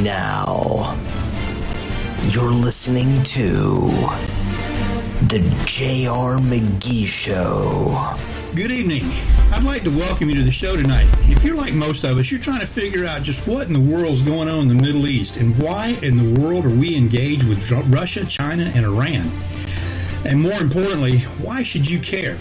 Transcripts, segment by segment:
Now, you're listening to The J.R. McGee Show. Good evening. I'd like to welcome you to the show tonight. If you're like most of us, you're trying to figure out just what in the world's going on in the Middle East and why in the world are we engaged with Russia, China, and Iran? And more importantly, why should you care?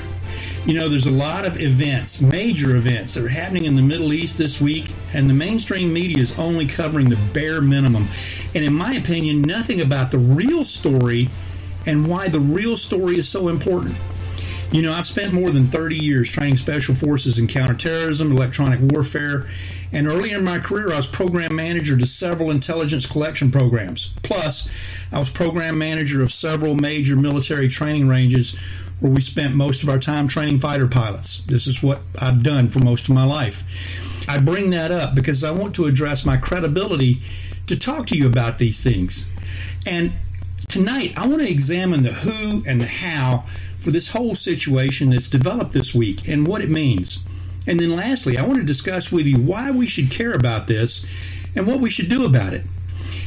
You know, there's a lot of events, major events that are happening in the Middle East this week, and the mainstream media is only covering the bare minimum. And in my opinion, nothing about the real story and why the real story is so important. You know, I've spent more than 30 years training special forces in counterterrorism, electronic warfare, and early in my career, I was program manager to several intelligence collection programs. Plus, I was program manager of several major military training ranges where we spent most of our time training fighter pilots. This is what I've done for most of my life. I bring that up because I want to address my credibility to talk to you about these things. And tonight, I want to examine the who and the how for this whole situation that's developed this week and what it means. And then lastly, I want to discuss with you why we should care about this and what we should do about it.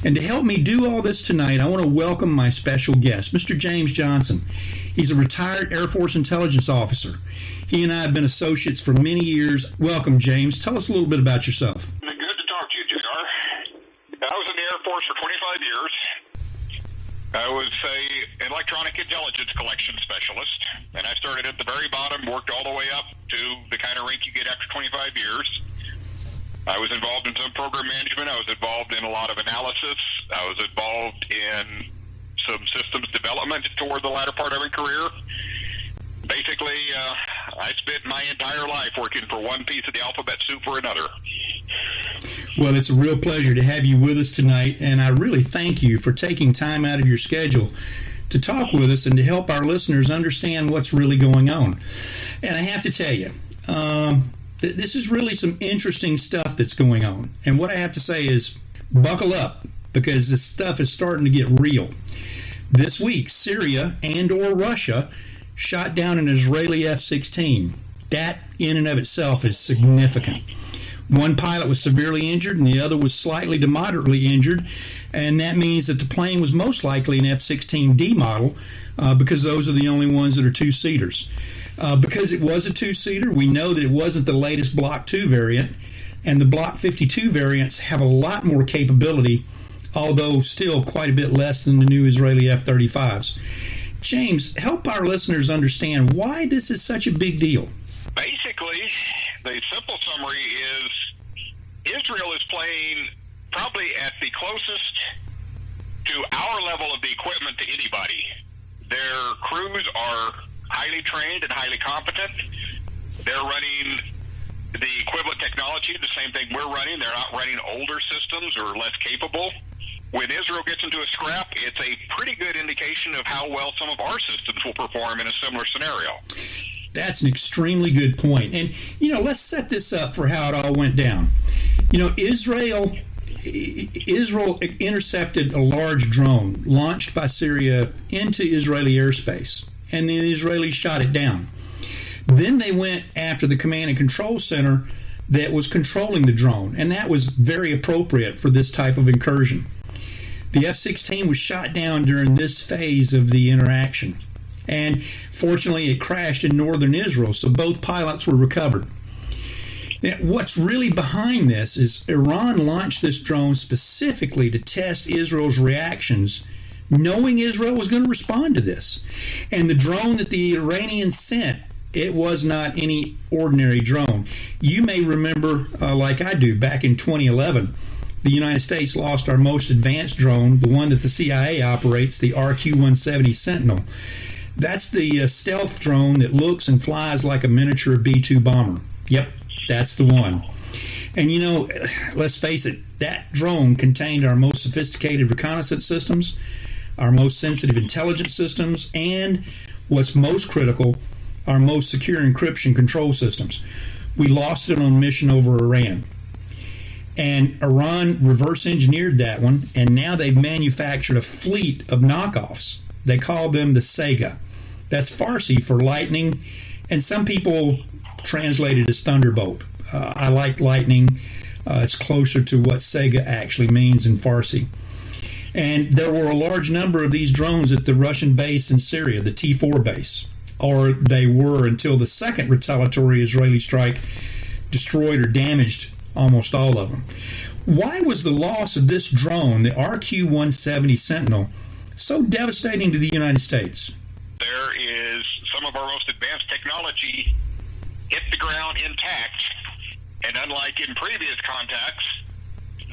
And to help me do all this tonight, I want to welcome my special guest, Mr. James Johnson. He's a retired Air Force intelligence officer. He and I have been associates for many years. Welcome, James. Tell us a little bit about yourself. Good to talk to you, JR. I was in the Air Force for 25 years. I was an electronic intelligence collection specialist, and I started at the very bottom, worked all the way up to the kind of rank you get after 25 years. I was involved in some program management. I was involved in a lot of analysis. I was involved in some systems development toward the latter part of my career. Basically, I spent my entire life working for one piece of the alphabet soup or another. Well, it's a real pleasure to have you with us tonight, and I really thank you for taking time out of your schedule to talk with us and to help our listeners understand what's really going on. And I have to tell you, this is really some interesting stuff that's going on. And what I have to say is buckle up, because this stuff is starting to get real. This week, Syria and or Russia shot down an Israeli F-16. That in and of itself is significant. One pilot was severely injured and the other was slightly to moderately injured, and that means that the plane was most likely an F-16D model because those are the only ones that are two-seaters. Because it was a two-seater, we know that it wasn't the latest Block 2 variant, and the Block 52 variants have a lot more capability, although still quite a bit less than the new Israeli F-35s. James, help our listeners understand why this is such a big deal. Basically, the simple summary is Israel is playing probably at the closest to our level of the equipment to anybody. Their crews are highly trained and highly competent. They're running the equivalent technology, the same thing we're running. They're not running older systems or less capable. When Israel gets into a scrap, it's a pretty good indication of how well some of our systems will perform in a similar scenario. That's an extremely good point. And, you know, let's set this up for how it all went down. You know, Israel intercepted a large drone launched by Syria into Israeli airspace, and the Israelis shot it down. Then they went after the command and control center that was controlling the drone, and that was very appropriate for this type of incursion. The F-16 was shot down during this phase of the interaction, and fortunately it crashed in northern Israel, so both pilots were recovered. Now, what's really behind this is Iran launched this drone specifically to test Israel's reactions, knowing Israel was going to respond to this. And the drone that the Iranians sent, it was not any ordinary drone. You may remember, like I do, back in 2011, the United States lost our most advanced drone, the one that the CIA operates, the RQ-170 Sentinel. That's the stealth drone that looks and flies like a miniature B-2 bomber. Yep, that's the one. And you know, let's face it, that drone contained our most sophisticated reconnaissance systems, our most sensitive intelligence systems, and what's most critical, our most secure encryption control systems. We lost it on mission over Iran. And Iran reverse engineered that one, and now they've manufactured a fleet of knockoffs. They call them the Sega. That's Farsi for lightning, and some people translate it as thunderbolt. I like lightning. It's closer to what Sega actually means in Farsi. And there were a large number of these drones at the Russian base in Syria, the T4 base, or they were until the second retaliatory Israeli strike destroyed or damaged almost all of them. Why was the loss of this drone, the RQ-170 Sentinel, so devastating to the United States? There is some of our most advanced technology hit the ground intact, and unlike in previous contacts,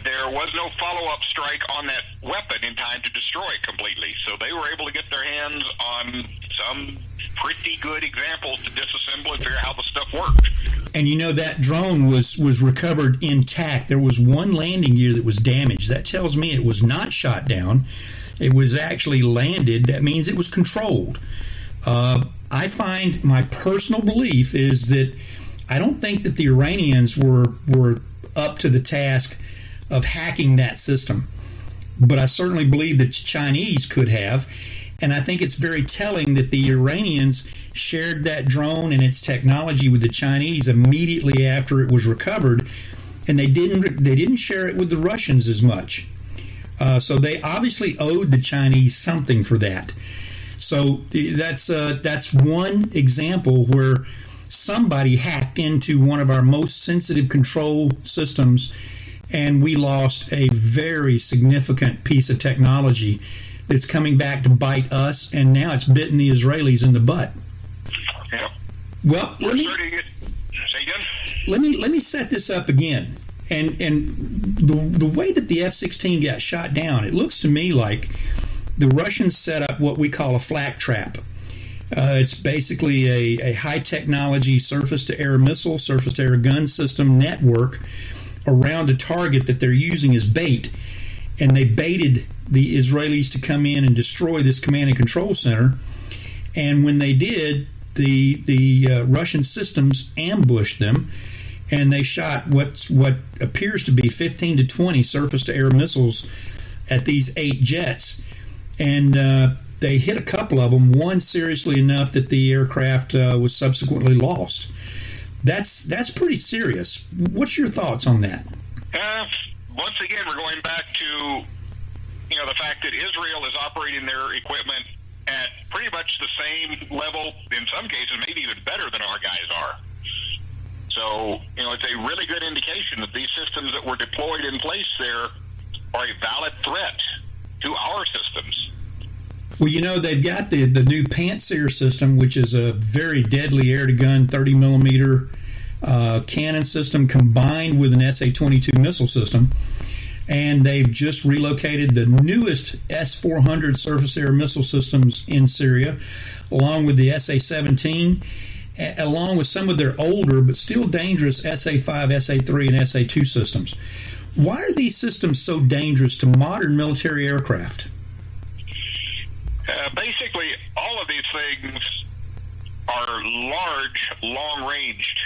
there was no follow-up strike on that weapon in time to destroy it completely. So they were able to get their hands on some pretty good examples to disassemble and figure out how the stuff worked. And you know, that drone was recovered intact. There was one landing gear that was damaged. That tells me it was not shot down. It was actually landed. That means it was controlled. I find my personal belief is that I don't think that the Iranians were up to the task of hacking that system. But I certainly believe that Chinese could have. And I think it's very telling that the Iranians shared that drone and its technology with the Chinese immediately after it was recovered, and they didn't share it with the Russians as much. So they obviously owed the Chinese something for that. So that's one example where somebody hacked into one of our most sensitive control systems, and we lost a very significant piece of technology that's coming back to bite us, and now it's bitten the Israelis in the butt. Yeah. Well, let me set this up again. And the way that the F-16 got shot down, it looks to me like the Russians set up what we call a flak trap. It's basically a high-technology surface-to-air missile, surface-to-air gun system network around a target that they're using as bait. And they baited the Israelis to come in and destroy this command and control center. And when they did, the Russian systems ambushed them, and they shot what appears to be 15 to 20 surface-to-air missiles at these 8 jets. And they hit a couple of them, one seriously enough that the aircraft was subsequently lost. That's pretty serious. What's your thoughts on that? Once again, we're going back to the fact that Israel is operating their equipment at pretty much the same level, in some cases maybe even better than our guys are. So, it's a really good indication that these systems that were deployed in place there are a valid threat to our systems. Well, they've got the new Pantsir system, which is a very deadly air-to-gun 30-millimeter cannon system combined with an SA-22 missile system. And they've just relocated the newest S-400 surface-air missile systems in Syria, along with the SA-17, along with some of their older but still dangerous SA-5, SA-3, and SA-2 systems. Why are these systems so dangerous to modern military aircraft? Basically, all of these things are large, long-ranged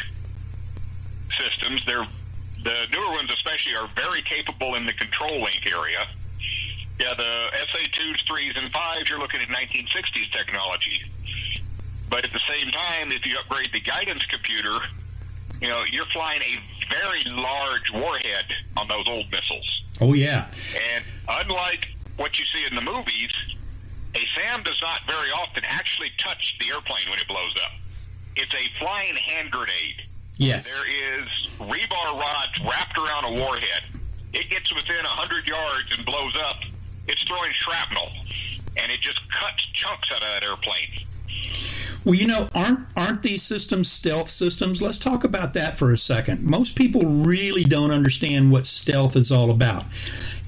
systems. The newer ones especially are very capable in the control link area. Yeah, the SA-2s, 3s, and 5s, you're looking at 1960s technology. But at the same time, if you upgrade the guidance computer, you're flying a very large warhead on those old missiles. Oh, yeah. And unlike what you see in the movies, a SAM does not very often actually touch the airplane when it blows up. It's a flying hand grenade. Yes. There is rebar rods wrapped around a warhead. It gets within 100 yards and blows up. It's throwing shrapnel, and it just cuts chunks out of that airplane. Well, aren't these systems stealth systems? Let's talk about that for a second. Most people really don't understand what stealth is all about.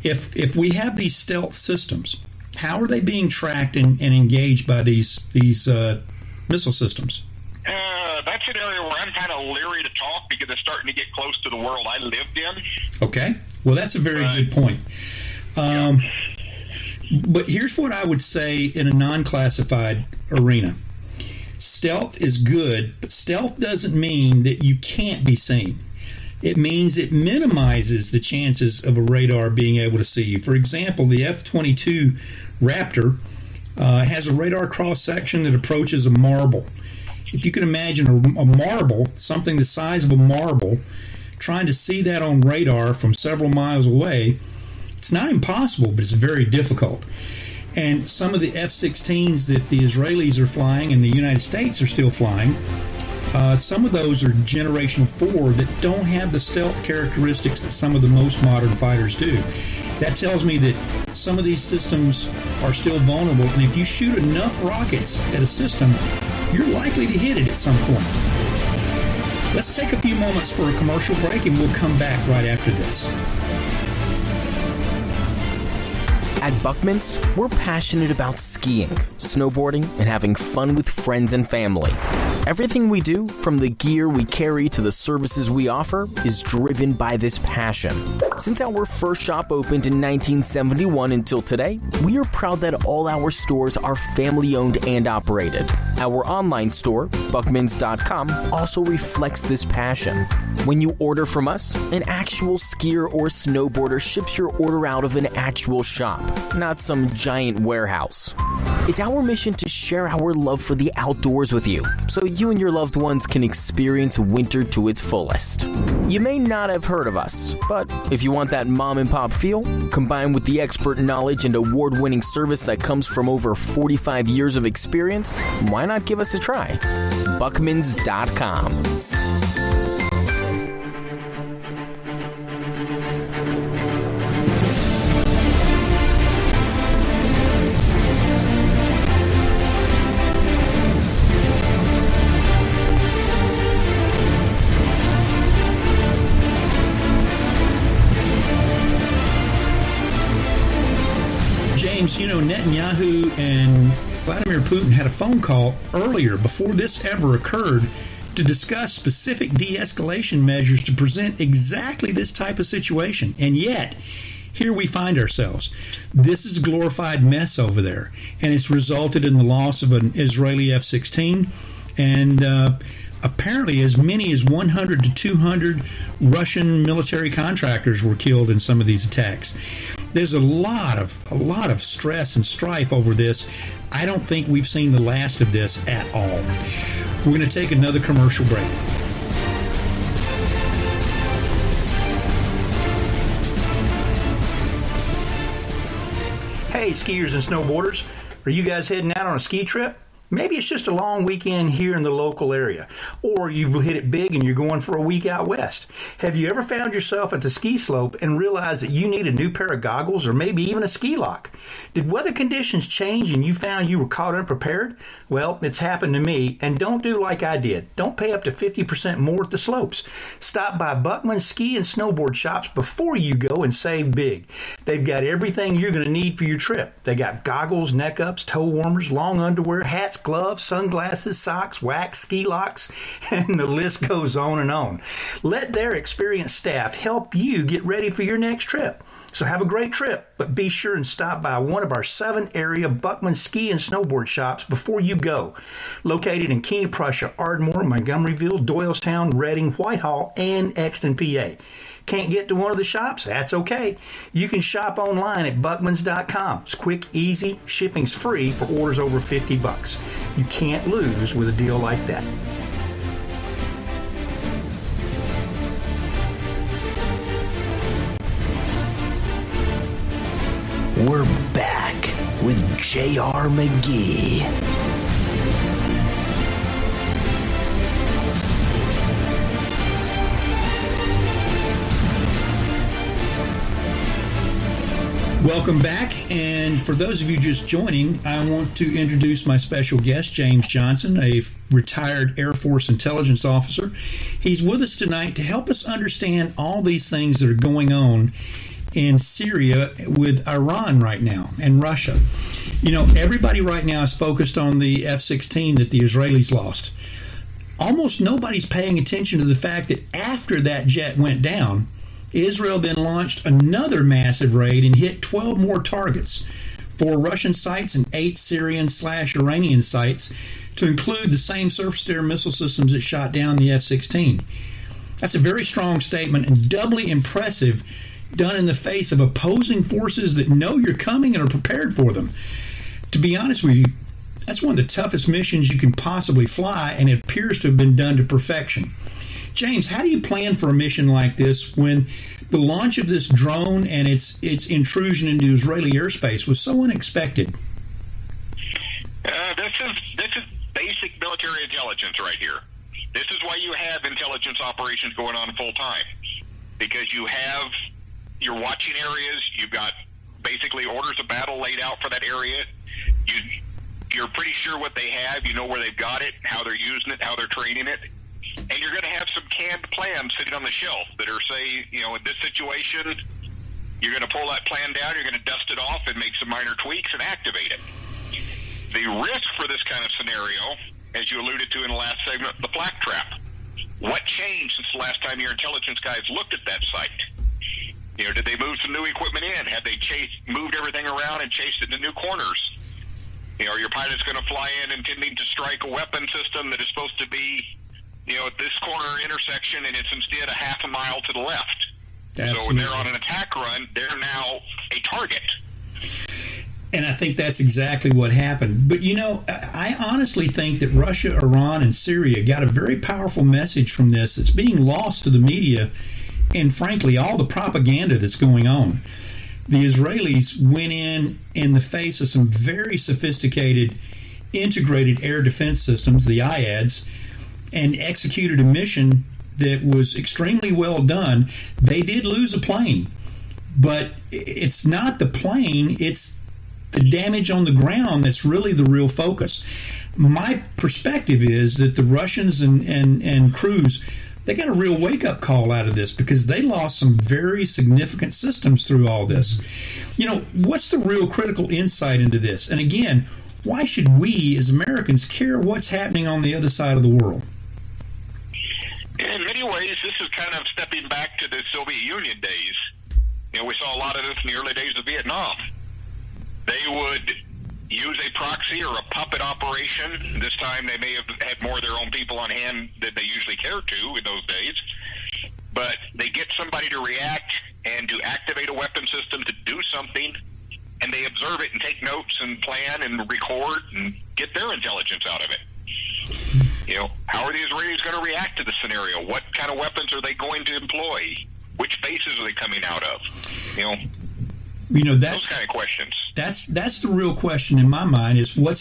If we have these stealth systems, how are they being tracked and engaged by these missile systems? That's an area where I'm kind of leery to talk because it's starting to get close to the world I lived in. Okay. Well, that's a very good point. But here's what I would say in a non-classified arena. Stealth is good, but stealth doesn't mean that you can't be seen. It means it minimizes the chances of a radar being able to see you. For example, the F-22 Raptor has a radar cross-section that approaches a marble. If you can imagine a marble, something the size of a marble, trying to see that on radar from several miles away, it's not impossible, but it's very difficult. And some of the F-16s that the Israelis are flying and the United States are still flying, some of those are Generation 4 that don't have the stealth characteristics that some of the most modern fighters do. That tells me that some of these systems are still vulnerable, and if you shoot enough rockets at a system, you're likely to hit it at some point. Let's take a few moments for a commercial break, and we'll come back right after this. At Buckman's, we're passionate about skiing, snowboarding, and having fun with friends and family. Everything we do, from the gear we carry to the services we offer, is driven by this passion. Since our first shop opened in 1971 until today, we are proud that all our stores are family-owned and operated. Our online store, Buckmans.com, also reflects this passion. When you order from us, an actual skier or snowboarder ships your order out of an actual shop, not some giant warehouse. It's our mission to share our love for the outdoors with you, so you and your loved ones can experience winter to its fullest. You may not have heard of us, but if you want that mom and pop feel, combined with the expert knowledge and award-winning service that comes from over 45 years of experience, why not give us a try? Buckmans.com. You know, Netanyahu and Vladimir Putin had a phone call earlier, before this ever occurred, to discuss specific de-escalation measures to present exactly this type of situation. And yet, here we find ourselves. This is a glorified mess over there, and it's resulted in the loss of an Israeli F-16 and apparently as many as 100 to 200 Russian military contractors were killed in some of these attacks. There's a lot of stress and strife over this. I don't think we've seen the last of this at all. We're going to take another commercial break. Hey, skiers and snowboarders, are you guys heading out on a ski trip? Maybe it's just a long weekend here in the local area, or you've hit it big and you're going for a week out west. Have you ever found yourself at the ski slope and realized that you need a new pair of goggles or maybe even a ski lock? Did weather conditions change and you found you were caught unprepared? Well, it's happened to me, and don't do like I did. Don't pay up to 50% more at the slopes. Stop by Buckman's ski and snowboard shops before you go and save big. They've got everything you're going to need for your trip. They got goggles, neck ups, toe warmers, long underwear, hats, gloves, sunglasses, socks, wax, ski locks, and the list goes on and on. Let their experienced staff help you get ready for your next trip. So have a great trip, but be sure and stop by one of our 7 area Buckman ski and snowboard shops before you go. Located in King of Prussia, Ardmore, Montgomeryville, Doylestown, Reading, Whitehall, and Exton, PA. Can't get to one of the shops? That's okay. You can shop online at Buckmans.com. It's quick, easy, shipping's free for orders over $50. You can't lose with a deal like that. We're back with J.R. McGee. Welcome back, and for those of you just joining, I want to introduce my special guest, James Johnson, a retired Air Force intelligence officer. He's with us tonight to help us understand all these things that are going on in Syria with Iran right now and Russia. You know, everybody right now is focused on the F-16 that the Israelis lost. Almost nobody's paying attention to the fact that after that jet went down, Israel then launched another massive raid and hit 12 more targets, 4 Russian sites and 8 Syrian/Iranian sites, to include the same surface-to-air missile systems that shot down the F-16. That's a very strong statement and doubly impressive, done in the face of opposing forces that know you're coming and are prepared for them. To be honest with you, that's one of the toughest missions you can possibly fly, and it appears to have been done to perfection. James, how do you plan for a mission like this when the launch of this drone and its intrusion into Israeli airspace was so unexpected? This is basic military intelligence right here. This is why you have intelligence operations going on full time, because you're watching areas. You've got basically orders of battle laid out for that area. You're pretty sure what they have. You know where they've got it, how they're using it, how they're training it. And you're going to have some canned plans sitting on the shelf that are, say, in this situation, you're going to pull that plan down, you're going to dust it off and make some minor tweaks and activate it. The risk for this kind of scenario, as you alluded to in the last segment, the flak trap. What changed since the last time your intelligence guys looked at that site? Did they move some new equipment in? Have they moved everything around and chased it into new corners? Are your pilots going to fly in intending to strike a weapon system that is supposed to be, at this corner intersection, and it's instead a half a mile to the left? Absolutely. So when they're on an attack run, they're now a target. And I think that's exactly what happened. But, I honestly think that Russia, Iran, and Syria got a very powerful message from this that's being lost to the media and, frankly, all the propaganda that's going on. The Israelis went in the face of some very sophisticated integrated air defense systems, the IADs, and executed a mission that was extremely well done. They did lose a plane, but it's not the plane, it's the damage on the ground that's really the real focus. My perspective is that the Russians and crews, they got a real wake-up call out of this because they lost some very significant systems through all this. What's the real critical insight into this? And again, why should we as Americans care what's happening on the other side of the world? In many ways, this is kind of stepping back to the Soviet Union days. We saw a lot of this in the early days of Vietnam. They would use a proxy or a puppet operation. This time they may have had more of their own people on hand than they usually care to in those days. But they get somebody to react and to activate a weapon system to do something, and they observe it and take notes and plan and record and get their intelligence out of it. How are the Israelis going to react to the scenario? What kind of weapons are they going to employ? Which bases are they coming out of? That's, those kind of questions. That's the real question in my mind is what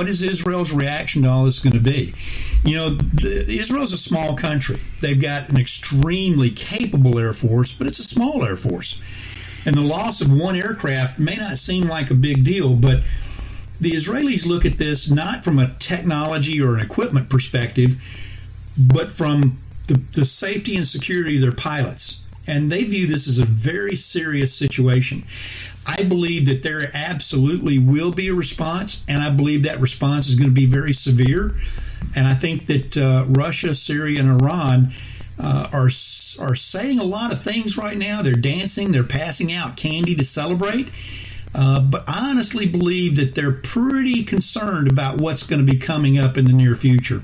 is Israel's reaction to all this going to be? Israel's a small country. They've got an extremely capable Air Force, but it's a small Air Force. And the loss of one aircraft may not seem like a big deal, but the Israelis look at this not from a technology or an equipment perspective, but from the safety and security of their pilots. And they view this as a very serious situation. I believe that there absolutely will be a response, and I believe that response is going to be very severe. And I think that Russia, Syria, and Iran are saying a lot of things right now. They're dancing, they're passing out candy to celebrate. But I honestly believe that they're pretty concerned about what's going to be coming up in the near future.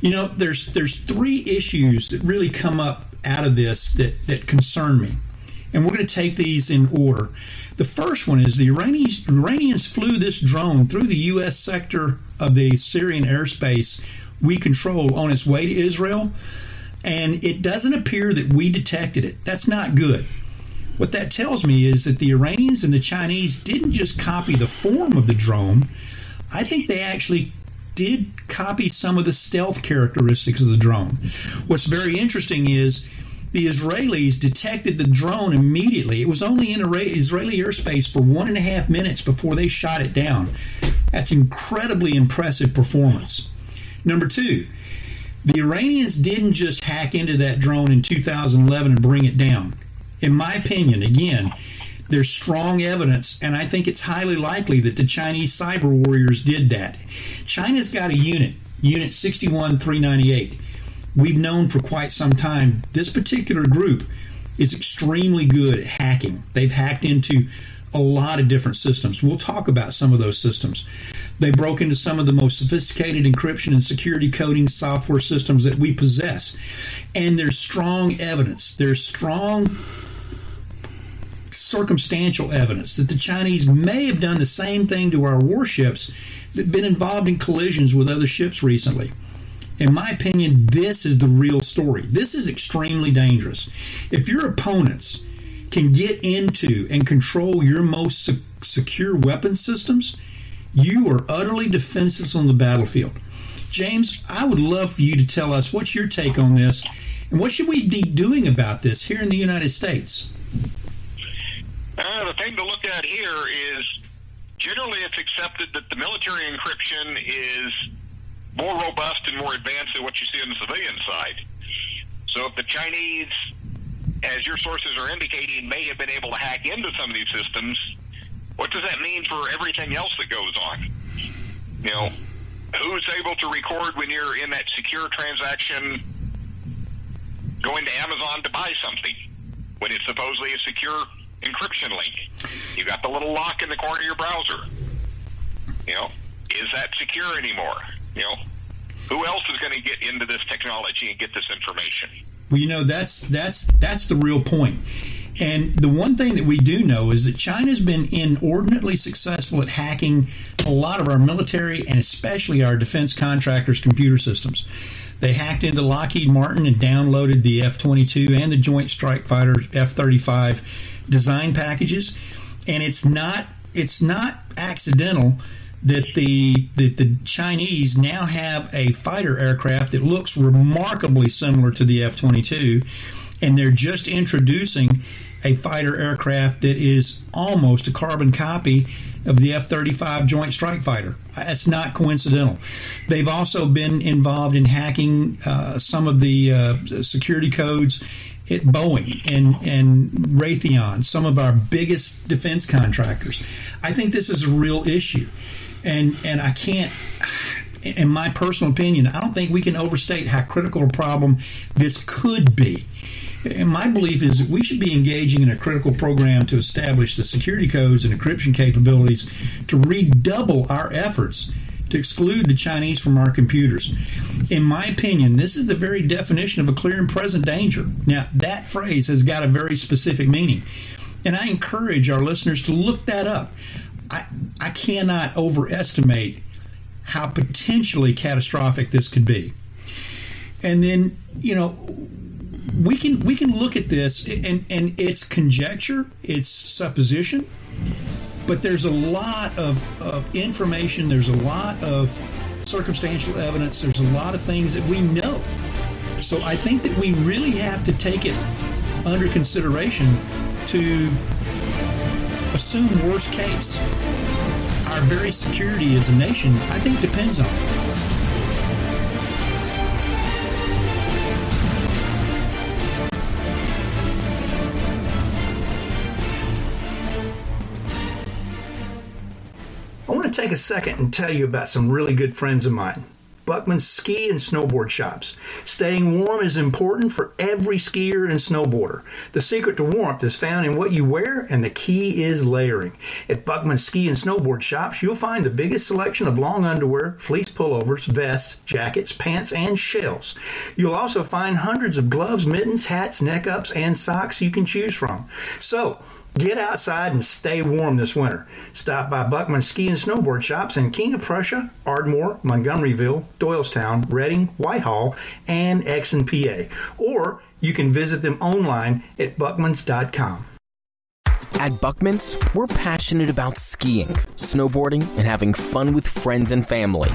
There's three issues that really come up out of this that concern me. And we're going to take these in order. The first one is the Iranians flew this drone through the U.S. sector of the Syrian airspace we control on its way to Israel, and it doesn't appear that we detected it. That's not good. What that tells me is that the Iranians and the Chinese didn't just copy the form of the drone. I think they actually did copy some of the stealth characteristics of the drone. What's very interesting is the Israelis detected the drone immediately. It was only in Israeli airspace for 1.5 minutes before they shot it down. That's incredibly impressive performance. Number two, the Iranians didn't just hack into that drone in 2011 and bring it down. In my opinion, again, there's strong evidence, and I think it's highly likely that the Chinese cyber warriors did that. China's got a unit 61398. We've known for quite some time this particular group is extremely good at hacking. They've hacked into a lot of different systems. We'll talk about some of those systems. They broke into some of the most sophisticated encryption and security coding software systems that we possess. And there's strong evidence. There's strong circumstantial evidence that the Chinese may have done the same thing to our warships that have been involved in collisions with other ships recently. In my opinion, this is the real story. This is extremely dangerous. If your opponents can get into and control your most secure weapon systems, you are utterly defenseless on the battlefield. James, I would love for you to tell us what's your take on this, and what should we be doing about this here in the United States? The thing to look at here is generally it's accepted that the military encryption is more robust and more advanced than what you see on the civilian side. So if the Chinese, as your sources are indicating, may have been able to hack into some of these systems, what does that mean for everything else that goes on? You know, who's able to record when you're in that secure transaction going to Amazon to buy something when it's supposedly a secure encryption link? You got the little lock in the corner of your browser. You know, is that secure anymore? You know, who else is going to get into this technology and get this information? Well, you know, that's the real point. And the one thing that we do know is that China's been inordinately successful at hacking a lot of our military and especially our defense contractors' computer systems. They hacked into Lockheed Martin and downloaded the F-22 and the Joint Strike Fighter F-35 design packages. And it's not accidental that the Chinese now have a fighter aircraft that looks remarkably similar to the F-22, and they're just introducing a fighter aircraft that is almost a carbon copy of the F-35 Joint Strike Fighter. That's not coincidental. They've also been involved in hacking some of the security codes at Boeing and Raytheon, some of our biggest defense contractors. I think this is a real issue. And I can't, in my personal opinion, I don't think we can overstate how critical a problem this could be. And my belief is that we should be engaging in a critical program to establish the security codes and encryption capabilities to redouble our efforts to exclude the Chinese from our computers. In my opinion, this is the very definition of a clear and present danger. Now, that phrase has got a very specific meaning, and I encourage our listeners to look that up. I cannot overestimate how potentially catastrophic this could be. And then, you know, we can look at this, and it's conjecture, it's supposition, but there's a lot of information, there's a lot of circumstantial evidence, there's a lot of things that we know. So I think that we really have to take it under consideration to assume worst case. Our very security as a nation, I think, depends on it. I want to take a second and tell you about some really good friends of mine. Buckman's Ski and Snowboard Shops. Staying warm is important for every skier and snowboarder. The secret to warmth is found in what you wear, and the key is layering. At Buckman's Ski and Snowboard Shops, you'll find the biggest selection of long underwear, fleece pullovers, vests, jackets, pants, and shells. You'll also find hundreds of gloves, mittens, hats, neck-ups, and socks you can choose from. So, get outside and stay warm this winter. Stop by Buckman's Ski and Snowboard Shops in King of Prussia, Ardmore, Montgomeryville, Doylestown, Reading, Whitehall, and Exon, PA. Or you can visit them online at buckmans.com. At Buckman's, we're passionate about skiing, snowboarding, and having fun with friends and family.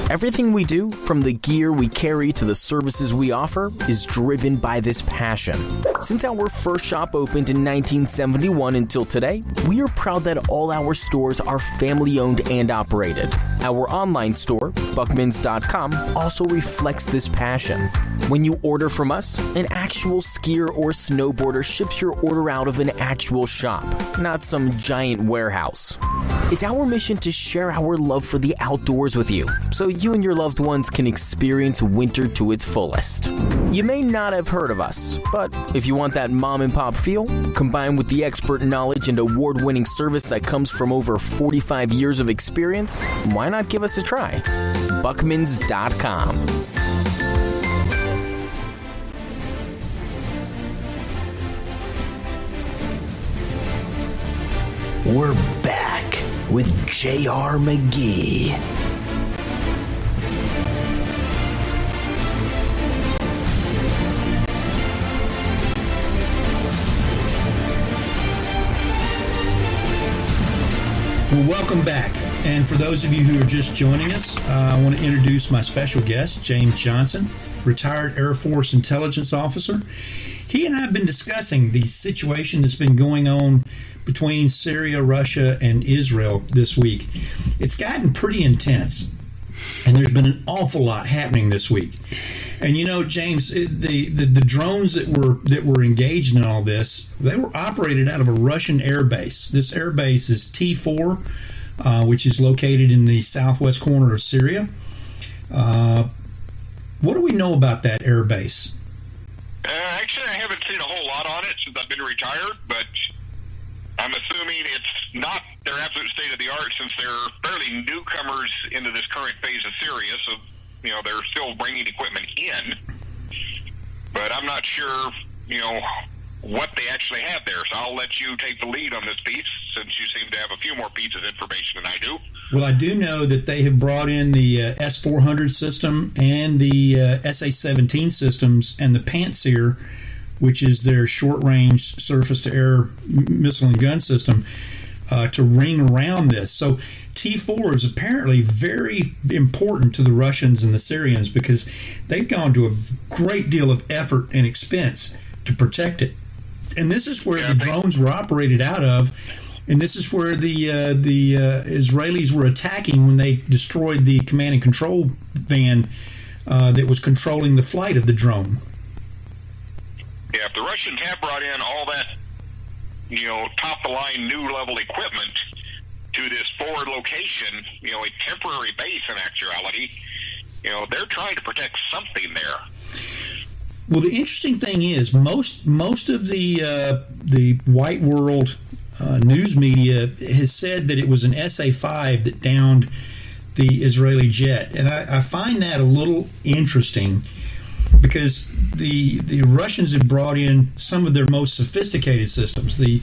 Everything we do, from the gear we carry to the services we offer, is driven by this passion. Since our first shop opened in 1971 until today, we are proud that all our stores are family-owned and operated. Our online store, buckmans.com, also reflects this passion. When you order from us, an actual skier or snowboarder ships your order out of an actual shop, not some giant warehouse. It's our mission to share our love for the outdoors with you, so you and your loved ones can experience winter to its fullest. You may not have heard of us, but if you want that mom and pop feel, combined with the expert knowledge and award-winning service that comes from over 45 years of experience, why not give us a try? Buckmans.com. We're back with J.R. McGee. Well, welcome back. And for those of you who are just joining us, I want to introduce my special guest, James Johnson, retired Air Force intelligence officer. He and I have been discussing the situation that's been going on between Syria, Russia, and Israel this week. It's gotten pretty intense, and there's been an awful lot happening this week. And you know, James, the drones that were engaged in all this, they were operated out of a Russian air base. This air base is T4, which is located in the southwest corner of Syria. What do we know about that air base? Actually, I haven't seen a whole lot on it since I've been retired, but I'm assuming it's not their absolute state of the art since they're fairly newcomers into this current phase of Syria, so you know they're still bringing equipment in. But I'm not sure, you know, what they actually have there. So I'll let you take the lead on this piece since you seem to have a few more pieces of information than I do. Well, I do know that they have brought in the S-400 system and the SA-17 systems and the Pantsir, which is their short-range surface-to-air missile and gun system, to ring around this. So T4 is apparently very important to the Russians and the Syrians because they've gone to a great deal of effort and expense to protect it. And this is where the drones were operated out of, and this is where the Israelis were attacking when they destroyed the command and control van that was controlling the flight of the drone. Yeah, if the Russians have brought in all that, you know, top-of-the-line new-level equipment to this forward location, you know, a temporary base in actuality, you know, they're trying to protect something there. Well, the interesting thing is most of the white world news media has said that it was an SA-5 that downed the Israeli jet, and I find that a little interesting because the Russians have brought in some of their most sophisticated systems. The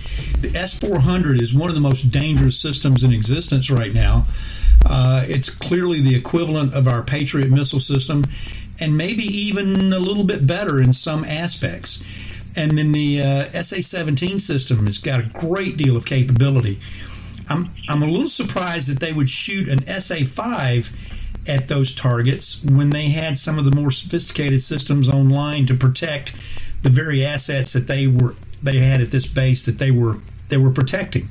S-400 is one of the most dangerous systems in existence right now. It's clearly the equivalent of our Patriot missile system, and maybe even a little bit better in some aspects. And then the SA-17 system has got a great deal of capability. I'm a little surprised that they would shoot an SA-5 at those targets when they had some of the more sophisticated systems online to protect the very assets that they had at this base that they were protecting.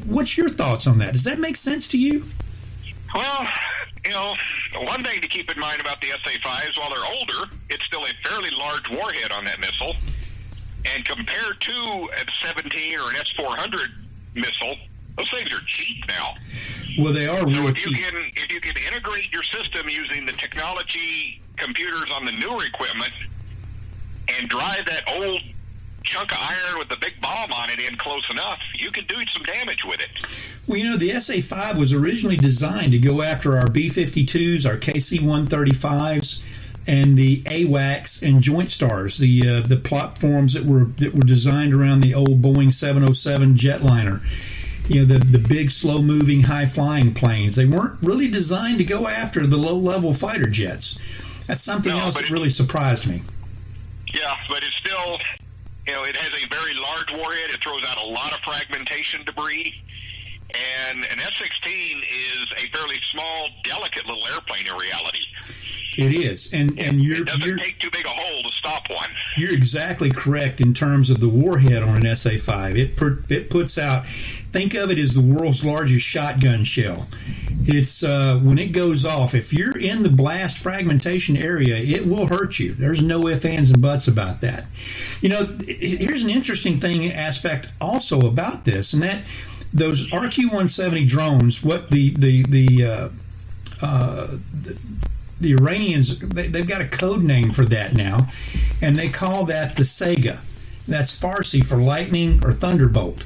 What's your thoughts on that? Does that make sense to you? Well, you know, one thing to keep in mind about the SA-5s, while they're older, it's still a fairly large warhead on that missile. And compared to a 17 or an S-400 missile, those things are cheap now. Well, they are really cheap. If you can integrate your system using the technology computers on the newer equipment and drive that old chunk of iron with the big bomb on it in close enough, you can do some damage with it. Well, you know, the SA-5 was originally designed to go after our B-52s, our KC-135s, and the AWACS and Joint Stars, the platforms that were designed around the old Boeing 707 jetliner. You know, the big, slow-moving, high-flying planes. They weren't really designed to go after the low-level fighter jets. That's something else that really surprised me. Yeah, but it's still, you know, it has a very large warhead. It throws out a lot of fragmentation debris. And an F-16 is a fairly small, delicate little airplane in reality. It is, and it doesn't take too big a hole to stop one. You're exactly correct in terms of the warhead on an SA-5. It puts out, think of it as the world's largest shotgun shell. It's when it goes off, if you're in the blast fragmentation area, it will hurt you. There's no ifs, ands, and buts about that. You know, here's an interesting aspect also about this, and that those RQ-170 drones, what the Iranians, they've got a code name for that now, and they call that the Sega. That's Farsi for lightning or thunderbolt.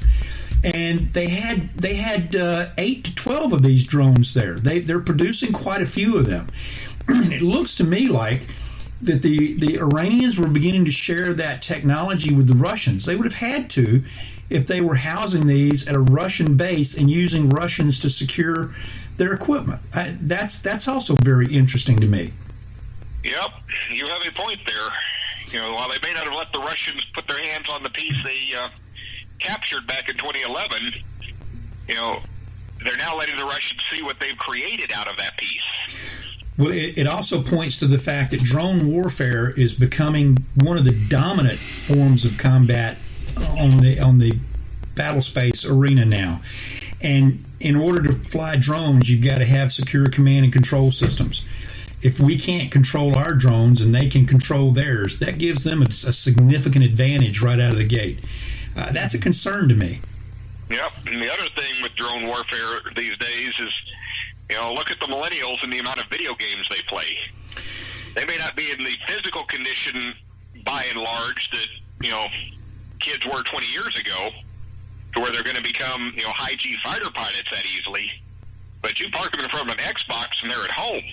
And they had 8 to 12 of these drones there. They're producing quite a few of them. And it looks to me like that the Iranians were beginning to share that technology with the Russians. They would have had to if they were housing these at a Russian base and using Russians to secure their equipment. That's also very interesting to me. Yep, you have a point there. You know, while they may not have let the Russians put their hands on the piece they captured back in 2011, you know, they're now letting the Russians see what they've created out of that piece. Well, it also points to the fact that drone warfare is becoming one of the dominant forms of combat on the battle space arena now. And in order to fly drones, you've got to have secure command and control systems. If we can't control our drones and they can control theirs, that gives them a significant advantage right out of the gate. That's a concern to me. Yep. And the other thing with drone warfare these days is, look at the millennials and the amount of video games they play. They may not be in the physical condition, by and large, that, kids were 20 years ago, to where they're going to become, high G fighter pilots that easily. But you park them in front of an Xbox and they're at home.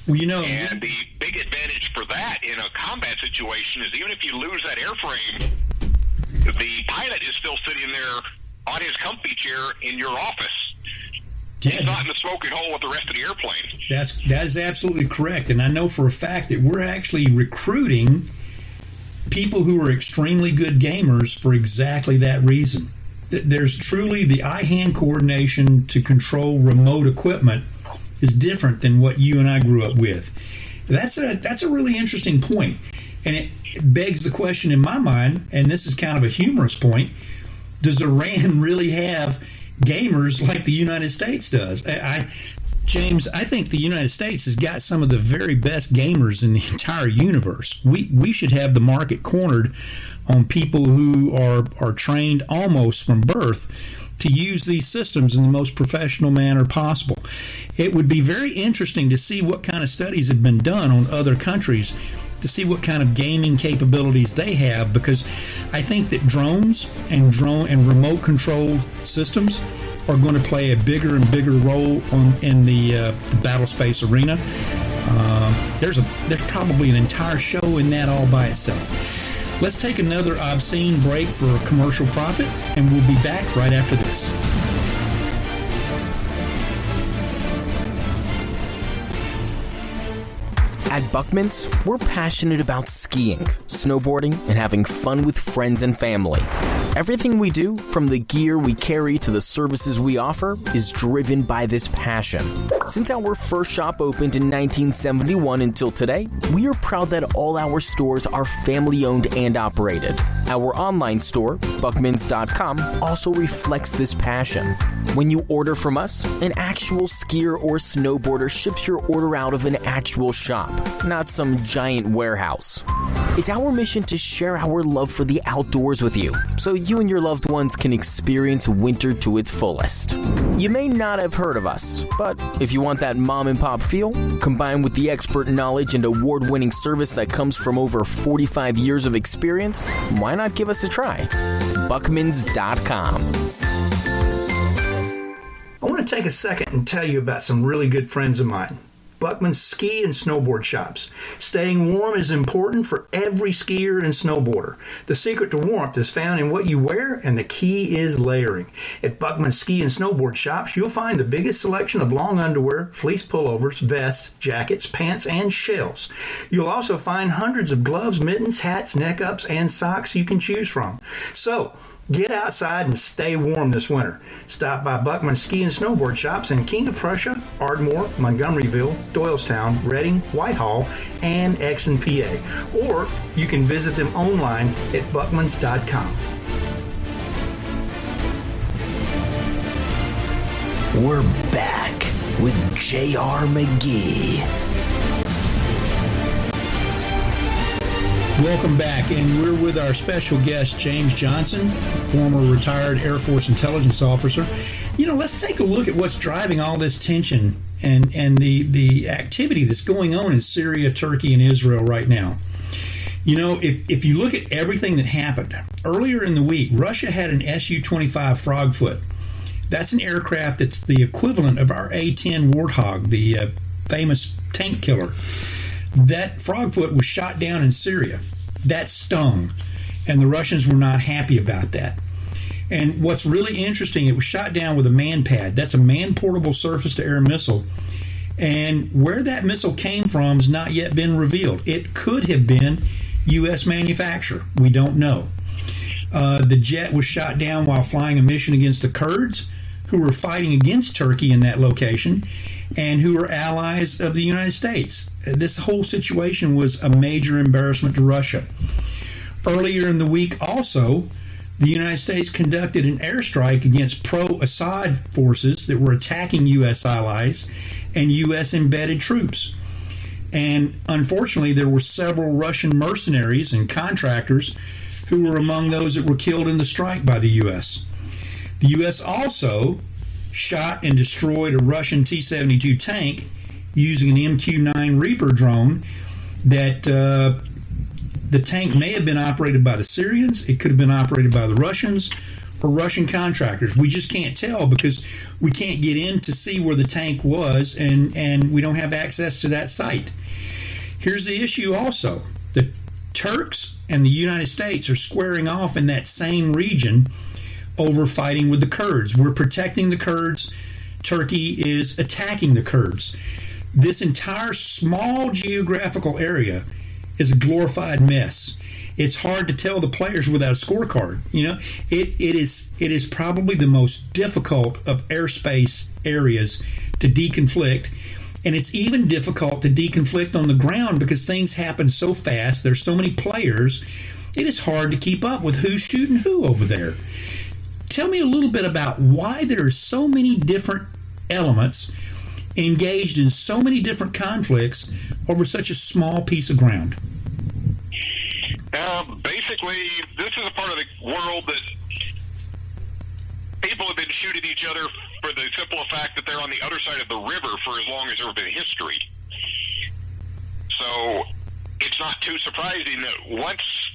Well, and the big advantage for that in a combat situation is even if you lose that airframe, the pilot is still sitting there on his comfy chair in your office. Yeah, he's not in the smoking hole with the rest of the airplane. That is absolutely correct. And I know for a fact that we're actually recruiting people who are extremely good gamers for exactly that reason. There's truly the eye-hand coordination to control remote equipment is different than what you and I grew up with. That's a really interesting point. And it begs the question in my mind, and this is kind of a humorous point, does Iran really have gamers like the United States does? James, I think the United States has got some of the very best gamers in the entire universe. We should have the market cornered on people who are trained almost from birth to use these systems in the most professional manner possible. It would be very interesting to see what kind of studies have been done on other countries to see what kind of gaming capabilities they have, because I think that drones and remote controlled systems are going to play a bigger and bigger role in the battle space arena. There's probably an entire show in that all by itself. Let's take another obscene break for commercial profit, and we'll be back right after this. At Buckman's, we're passionate about skiing, snowboarding, and having fun with friends and family. Everything we do, from the gear we carry to the services we offer, is driven by this passion. Since our first shop opened in 1971 until today, we are proud that all our stores are family-owned and operated. Our online store, Buckmans.com, also reflects this passion. When you order from us, an actual skier or snowboarder ships your order out of an actual shop, not some giant warehouse. It's our mission to share our love for the outdoors with you, so you and your loved ones can experience winter to its fullest. You may not have heard of us, but if you want that mom and pop feel, combined with the expert knowledge and award-winning service that comes from over 45 years of experience, why not give us a try? Buckmans.com. I want to take a second and tell you about some really good friends of mine. Buckman's ski and snowboard shops. Staying warm is important for every skier and snowboarder. The secret to warmth is found in what you wear, and the key is layering. At Buckman's ski and snowboard shops, you'll find the biggest selection of long underwear, fleece pullovers, vests, jackets, pants, and shells. You'll also find hundreds of gloves, mittens, hats, neck-ups, and socks you can choose from. So, get outside and stay warm this winter. Stop by Buckman's Ski and Snowboard Shops in King of Prussia, Ardmore, Montgomeryville, Doylestown, Reading, Whitehall, and Exon, PA. Or you can visit them online at buckmans.com. We're back with J.R. McGee. Welcome back, and we're with our special guest, James Johnson, former retired Air Force intelligence officer. Let's take a look at what's driving all this tension and the activity that's going on in Syria, Turkey, and Israel right now. If you look at everything that happened, earlier in the week, Russia had an Su-25 Frogfoot. That's an aircraft that's the equivalent of our A-10 Warthog, the famous tank killer. That Frogfoot was shot down in Syria. That stung, and the Russians were not happy about that. And what's really interesting, it was shot down with a man-pad. That's a man-portable surface-to-air missile. And where that missile came from has not yet been revealed. It could have been U.S. manufacture. We don't know. The jet was shot down while flying a mission against the Kurds. who were fighting against Turkey in that location and who were allies of the United States. This whole situation was a major embarrassment to Russia. Earlier in the week also, the United States conducted an airstrike against pro-Assad forces that were attacking U.S. allies and U.S. embedded troops. And unfortunately, there were several Russian mercenaries and contractors who were among those that were killed in the strike by the U.S. The U.S. also shot and destroyed a Russian T-72 tank using an MQ-9 Reaper drone that the tank may have been operated by the Syrians, it could have been operated by the Russians, or Russian contractors. We just can't tell because we can't get in to see where the tank was, and we don't have access to that site. Here's the issue also. The Turks and the United States are squaring off in that same region over fighting with the Kurds. We're protecting the Kurds. Turkey is attacking the Kurds. This entire small geographical area is a glorified mess. It's hard to tell the players without a scorecard. You know, it is probably the most difficult of airspace areas to deconflict, and it's even difficult to deconflict on the ground because things happen so fast. There's so many players. It is hard to keep up with who's shooting who over there. Tell me a little bit about why there are so many different elements engaged in so many different conflicts over such a small piece of ground. Basically, this is a part of the world that people have been shooting each other for the simple fact that they're on the other side of the river for as long as there's been history. So it's not too surprising that once,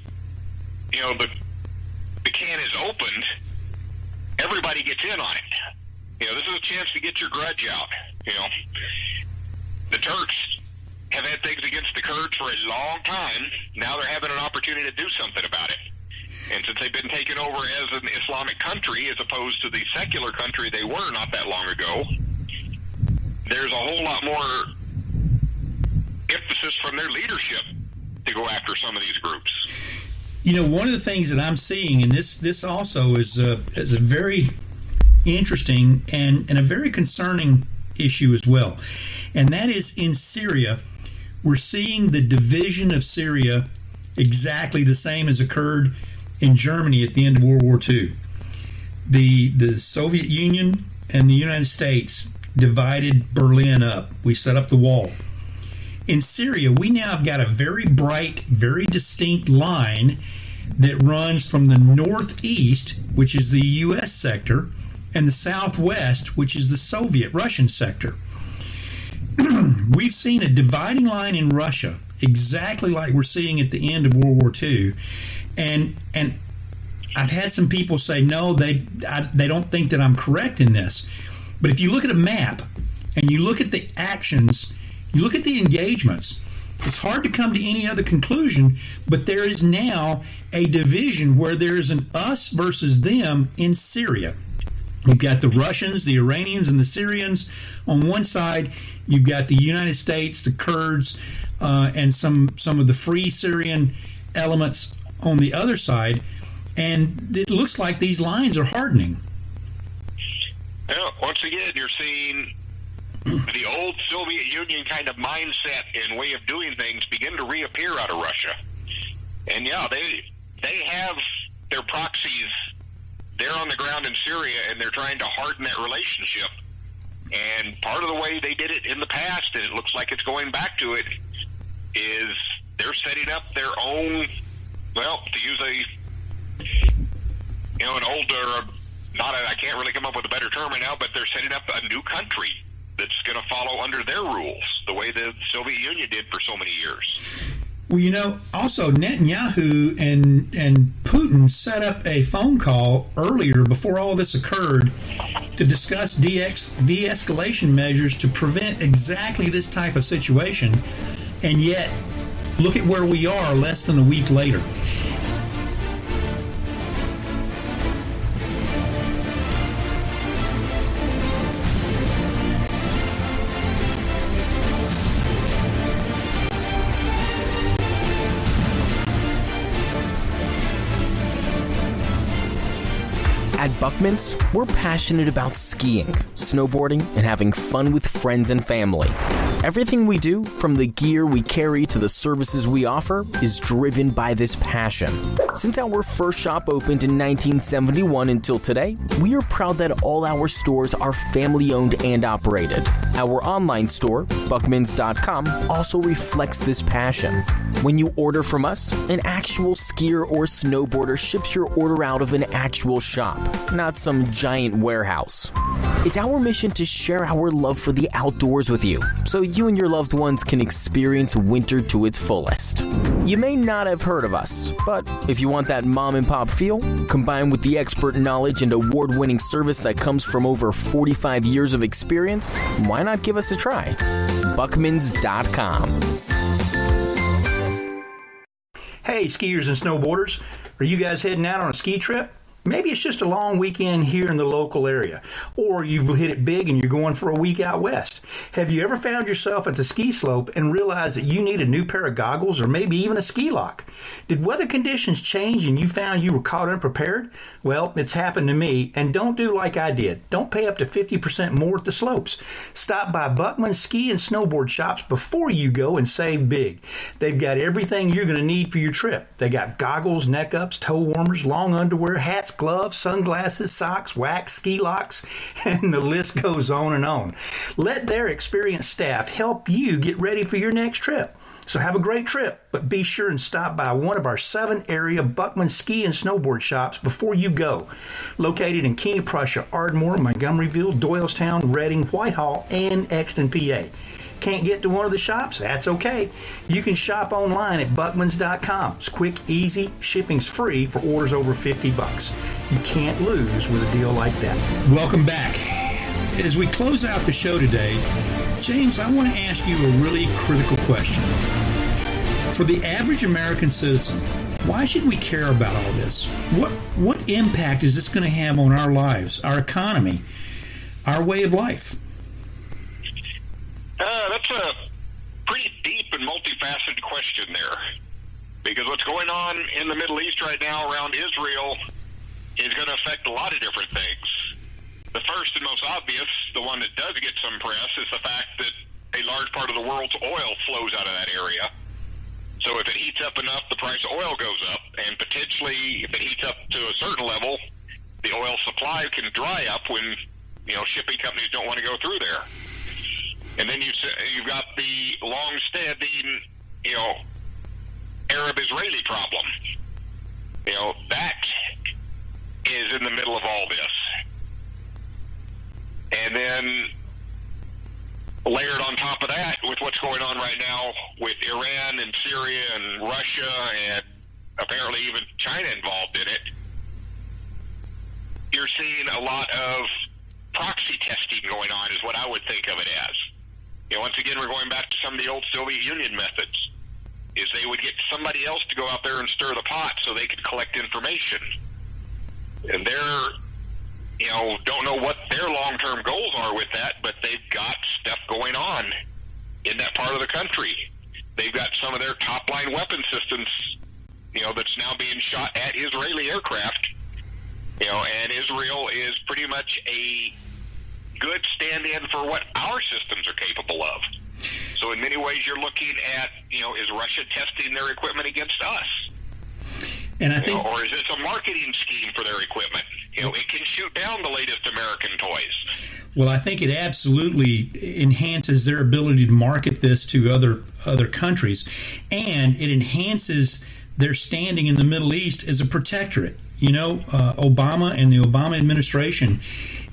you know, the can is opened, everybody gets in on it. You know, this is a chance to get your grudge out. You know, the Turks have had things against the Kurds for a long time. Now they're having an opportunity to do something about it. And since they've been taken over as an Islamic country as opposed to the secular country they were not that long ago, there's a whole lot more emphasis from their leadership to go after some of these groups. You know, one of the things that I'm seeing, and this also is a very interesting and a very concerning issue as well, and that is in Syria, we're seeing the division of Syria exactly the same as occurred in Germany at the end of World War II. The Soviet Union and the United States divided Berlin up. We set up the wall. In Syria, we now have got a very bright, very distinct line that runs from the northeast, which is the U.S. sector, and the southwest, which is the Soviet Russian sector. We've seen a dividing line in Russia, exactly like we're seeing at the end of World War II, and I've had some people say no, they don't think that I'm correct in this. But if you look at a map and you look at the actions, you look at the engagements, it's hard to come to any other conclusion, but there is now a division where there is an us versus them in Syria. You've got the Russians, the Iranians, and the Syrians on one side. You've got the United States, the Kurds, and some of the free Syrian elements on the other side. And it looks like these lines are hardening. Well, once again, you're seeing the old Soviet Union kind of mindset and way of doing things begin to reappear out of Russia. And yeah, they have their proxies there on the ground in Syria, and they're trying to harden that relationship. And part of the way they did it in the past, and it looks like it's going back to it, is they're setting up their own, well, to use an older, I can't really come up with a better term right now, but they're setting up a new country that's going to follow under their rules, the way the Soviet Union did for so many years. Well, you know, also Netanyahu and Putin set up a phone call earlier before all this occurred to discuss de-escalation measures to prevent exactly this type of situation. And yet, look at where we are less than a week later. At Buckman's, we're passionate about skiing, snowboarding, and having fun with friends and family. Everything we do, from the gear we carry to the services we offer, is driven by this passion. Since our first shop opened in 1971 until today, we are proud that all our stores are family-owned and operated. Our online store, buckmans.com, also reflects this passion. When you order from us, an actual skier or snowboarder ships your order out of an actual shop, not some giant warehouse. It's our mission to share our love for the outdoors with you, so you and your loved ones can experience winter to its fullest. You may not have heard of us, but if you want that mom and pop feel, combined with the expert knowledge and award-winning service that comes from over 45 years of experience, why not give us a try? Buckmans.com. Hey, skiers and snowboarders, are you guys heading out on a ski trip? Maybe it's just a long weekend here in the local area, or you've hit it big and you're going for a week out west. Have you ever found yourself at the ski slope and realized that you need a new pair of goggles or maybe even a ski lock? Did weather conditions change and you found you were caught unprepared? Well, it's happened to me, and don't do like I did. Don't pay up to 50% more at the slopes. Stop by Buckman's ski and snowboard shops before you go and save big. They've got everything you're going to need for your trip. They got goggles, neck ups, toe warmers, long underwear, hats, gloves, sunglasses, socks, wax, ski locks, and the list goes on and on. Let their experienced staff help you get ready for your next trip. So have a great trip, but be sure and stop by one of our 7 area Buckman ski and snowboard shops before you go. Located in King of Prussia, Ardmore, Montgomeryville, Doylestown, Reading, Whitehall, and Exton, PA. Can't get to one of the shops? That's okay. You can shop online at buckmans.com. It's quick, easy, shipping's free for orders over $50. You can't lose with a deal like that. Welcome back. As we close out the show today, James, I want to ask you a really critical question. For the average American citizen, why should we care about all this? What impact is this going to have on our lives, our economy, our way of life? That's a pretty deep and multifaceted question there. Because what's going on in the Middle East right now around Israel is going to affect a lot of different things. The first and most obvious, the one that does get some press, is the fact that a large part of the world's oil flows out of that area. So if it heats up enough, the price of oil goes up, and potentially if it heats up to a certain level, the oil supply can dry up when, shipping companies don't want to go through there. And then you've got the long-standing, Arab-Israeli problem. That is in the middle of all this. And then layered on top of that with what's going on right now with Iran and Syria and Russia and apparently even China involved in it, you're seeing a lot of proxy testing going on is what I would think of it as. Once again, we're going back to some of the old Soviet Union methods, is they would get somebody else to go out there and stir the pot so they could collect information. And they're, don't know what their long-term goals are with that, but they've got stuff going on in that part of the country. They've got some of their top-line weapon systems, that's now being shot at Israeli aircraft, and Israel is pretty much a good stand-in for what our systems are capable of. So in many ways, you're looking at, is Russia testing their equipment against us? And I think, or is this a marketing scheme for their equipment? It can shoot down the latest American toys. Well, I think it absolutely enhances their ability to market this to other countries, and it enhances their standing in the Middle East as a protectorate. Obama and the Obama administration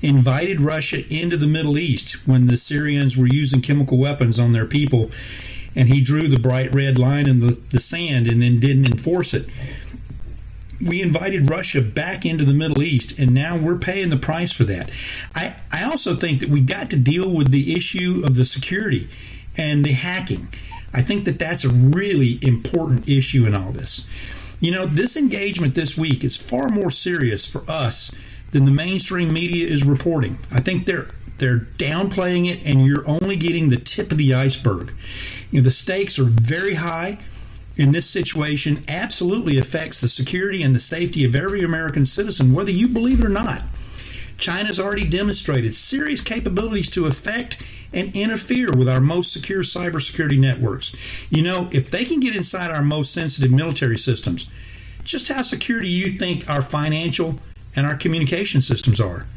invited Russia into the Middle East when the Syrians were using chemical weapons on their people, and he drew the bright red line in the sand and then didn't enforce it. We invited Russia back into the Middle East, and now we're paying the price for that. I also think that we got to deal with the issue of the security and the hacking. I think that that's a really important issue in all this. This engagement this week is far more serious for us than the mainstream media is reporting. I think they're downplaying it, and you're only getting the tip of the iceberg. The stakes are very high. In this situation, absolutely affects the security and the safety of every American citizen, whether you believe it or not. China's already demonstrated serious capabilities to affect and interfere with our most secure cybersecurity networks. You know, if they can get inside our most sensitive military systems, just how secure do you think our financial and our communication systems are?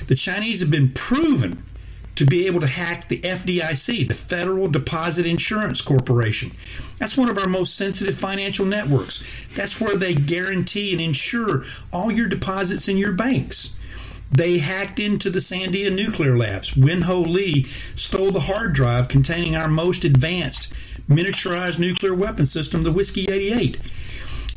The Chinese have been proven to be able to hack the FDIC, the Federal Deposit Insurance Corporation. That's one of our most sensitive financial networks. That's where they guarantee and insure all your deposits in your banks. They hacked into the Sandia nuclear labs. Wen-Ho Lee stole the hard drive containing our most advanced miniaturized nuclear weapon system, the Whiskey 88.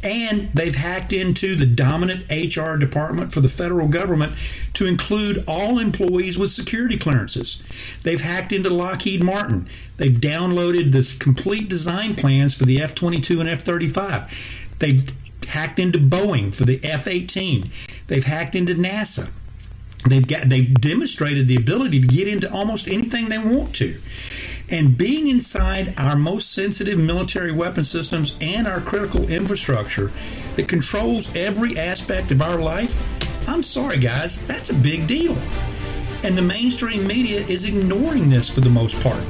And they've hacked into the dominant HR department for the federal government to include all employees with security clearances. They've hacked into Lockheed Martin. They've downloaded the complete design plans for the F-22 and F-35. They've hacked into Boeing for the F-18. They've hacked into NASA. They've demonstrated the ability to get into almost anything they want to. And being inside our most sensitive military weapon systems and our critical infrastructure that controls every aspect of our life, I'm sorry guys, that's a big deal. And the mainstream media is ignoring this for the most part.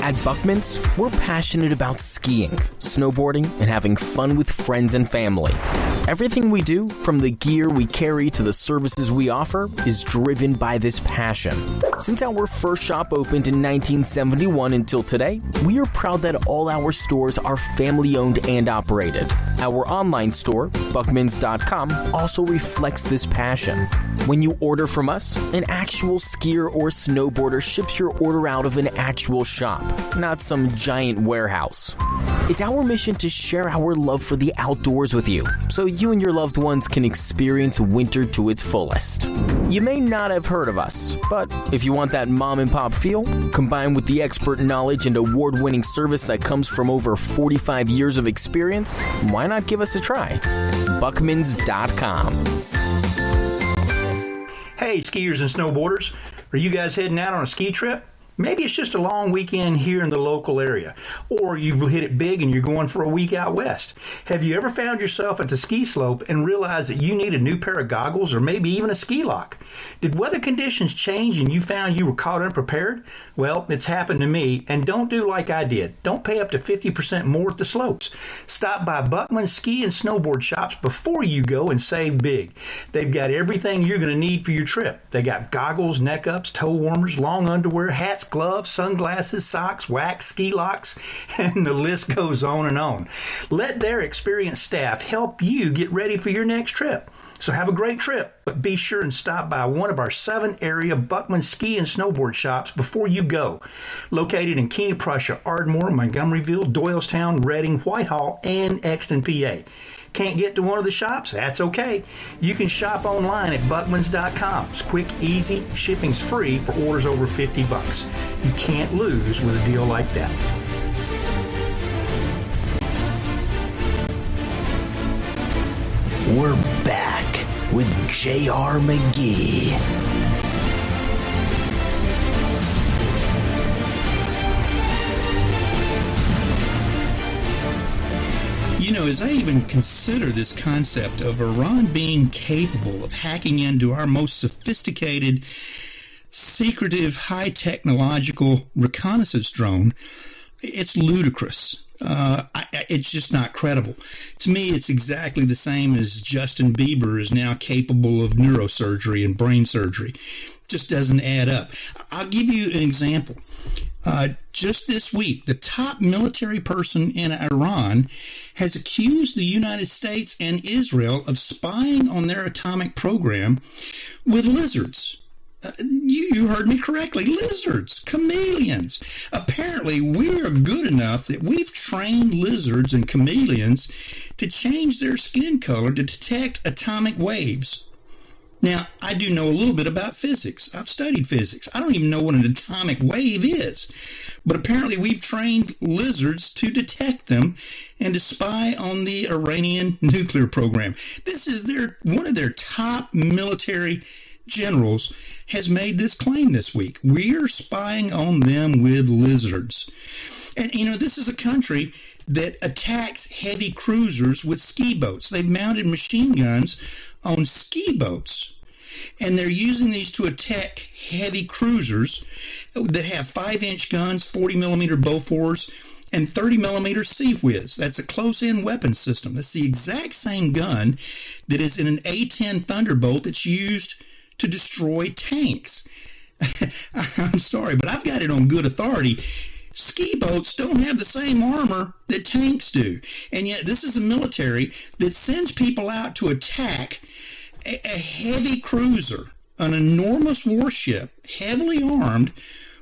At Buckman's, we're passionate about skiing, snowboarding, and having fun with friends and family. Everything we do, from the gear we carry to the services we offer, is driven by this passion. Since our first shop opened in 1971 until today, we are proud that all our stores are family-owned and operated. Our online store, Buckmans.com, also reflects this passion. When you order from us, an actual skier or snowboarder ships your order out of an actual shop, not some giant warehouse. It's our mission to share our love for the outdoors with you, so you and your loved ones can experience winter to its fullest. You may not have heard of us, but if you want that mom and pop feel, combined with the expert knowledge and award-winning service that comes from over 45 years of experience, why not give us a try? Buckmans.com. Hey, skiers and snowboarders, are you guys heading out on a ski trip? Maybe it's just a long weekend here in the local area, or you've hit it big and you're going for a week out west. Have you ever found yourself at the ski slope and realized that you need a new pair of goggles or maybe even a ski lock? Did weather conditions change and you found you were caught unprepared? Well, it's happened to me, and don't do like I did. Don't pay up to 50% more at the slopes. Stop by Buckman's ski and snowboard shops before you go and save big. They've got everything you're going to need for your trip. They got goggles, neck ups, toe warmers, long underwear, hats, gloves, sunglasses, socks, wax, ski locks, and the list goes on and on. Let their experienced staff help you get ready for your next trip. So have a great trip, but be sure and stop by one of our 7 area Buckman ski and snowboard shops before you go. Located in King of Prussia, Ardmore, Montgomeryville, Doylestown, Reading, Whitehall, and Exton, PA. Can't get to one of the shops? That's okay. You can shop online at Buckmans.com. It's quick, easy, shipping's free for orders over $50. You can't lose with a deal like that. We're back with J.R. McGee. You know, as I even consider this concept of Iran being capable of hacking into our most sophisticated, secretive, high-technological reconnaissance drone, it's ludicrous. It's just not credible. To me, it's exactly the same as Justin Bieber is now capable of neurosurgery and brain surgery. Just doesn't add up. I'll give you an example. Just this week, the top military person in Iran has accused the United States and Israel of spying on their atomic program with lizards. You heard me correctly. Lizards, chameleons. Apparently, we are good enough that we've trained lizards and chameleons to change their skin color to detect atomic waves. Now, I do know a little bit about physics. I've studied physics. I don't even know what an atomic wave is. But apparently we've trained lizards to detect them and to spy on the Iranian nuclear program. This is one of their top military generals has made this claim this week. We're spying on them with lizards. And, this is a country that attacks heavy cruisers with ski boats. They've mounted machine guns on ski boats, and they're using these to attack heavy cruisers that have 5-inch guns, 40-millimeter Bofors, and 30-millimeter Sea Whiz. That's a close-in weapon system. That's the exact same gun that is in an A-10 Thunderbolt that's used to destroy tanks. I'm sorry, but I've got it on good authority. Ski boats don't have the same armor that tanks do. And yet this is a military that sends people out to attack a heavy cruiser, an enormous warship, heavily armed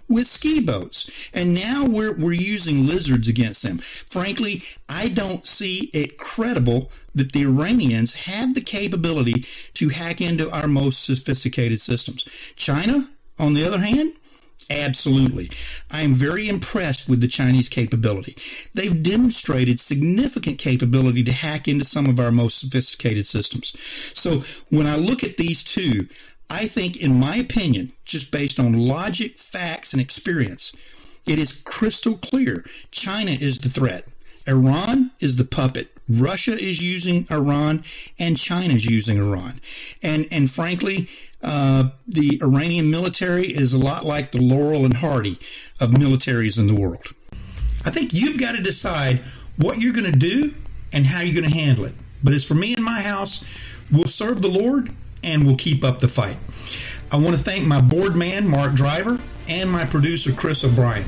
with ski boats. And now we're using lizards against them. Frankly, I don't see it credible that the Iranians have the capability to hack into our most sophisticated systems. China, on the other hand, absolutely. I am very impressed with the Chinese capability. They've demonstrated significant capability to hack into some of our most sophisticated systems. So when I look at these two, I think, in my opinion, just based on logic, facts, and experience, it is crystal clear China is the threat. Iran is the puppet. Russia is using Iran, and China is using Iran. And frankly, the Iranian military is a lot like the Laurel and Hardy of militaries in the world. I think you've got to decide what you're going to do and how you're going to handle it. But as for me and my house, we'll serve the Lord and we'll keep up the fight. I want to thank my board man, Mark Driver, and my producer, Chris O'Brien.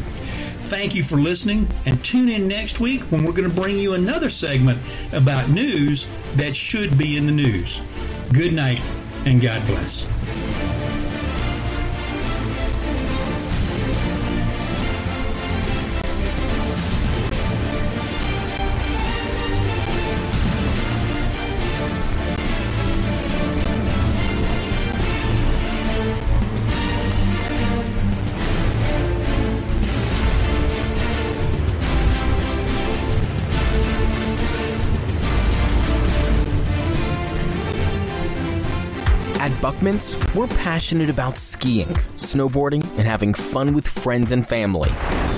Thank you for listening, and tune in next week when we're going to bring you another segment about news that should be in the news. Good night, and God bless. At Buckman's, we're passionate about skiing, snowboarding, and having fun with friends and family.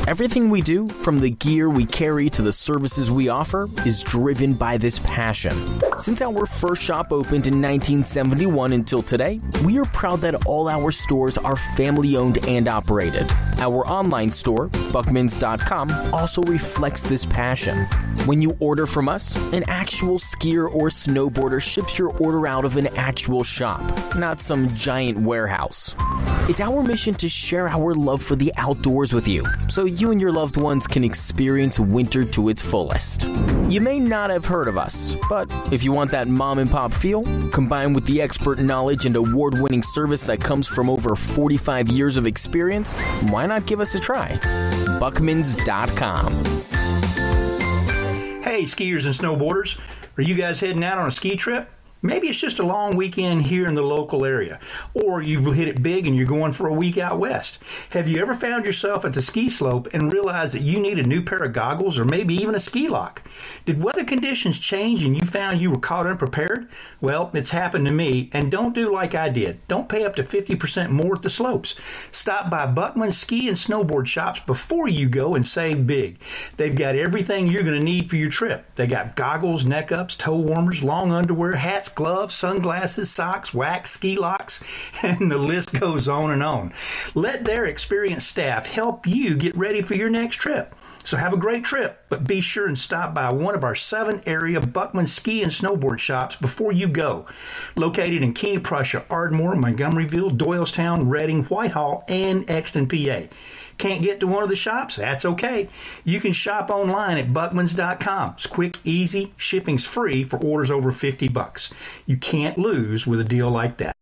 Everything we do, from the gear we carry to the services we offer, is driven by this passion. Since our first shop opened in 1971 until today, we are proud that all our stores are family-owned and operated. Our online store, Buckmans.com, also reflects this passion. When you order from us, an actual skier or snowboarder ships your order out of an actual shop, not some giant warehouse. It's our mission to share our love for the outdoors with you, so you and your loved ones can experience winter to its fullest. You may not have heard of us, but if you want that mom and pop feel, combined with the expert knowledge and award-winning service that comes from over 45 years of experience, why not give us a try? Buckmans.com. Hey, skiers and snowboarders, are you guys heading out on a ski trip? Maybe it's just a long weekend here in the local area, or you've hit it big and you're going for a week out west. Have you ever found yourself at the ski slope and realized that you need a new pair of goggles or maybe even a ski lock? Did weather conditions change and you found you were caught unprepared? Well, it's happened to me, and don't do like I did. Don't pay up to 50% more at the slopes. Stop by Buckman's ski and snowboard shops before you go and save big. They've got everything you're going to need for your trip. They got goggles, neck ups, toe warmers, long underwear, hats, gloves, sunglasses, socks, wax, ski locks, and the list goes on and on. Let their experienced staff help you get ready for your next trip. So have a great trip, but be sure and stop by one of our 7 area Buckman ski and snowboard shops before you go. Located in King of Prussia, Ardmore, Montgomeryville, Doylestown, Reading, Whitehall, and Exton, PA. Can't get to one of the shops? That's okay. You can shop online at Buckmans.com. It's quick, easy, shipping's free for orders over $50. You can't lose with a deal like that.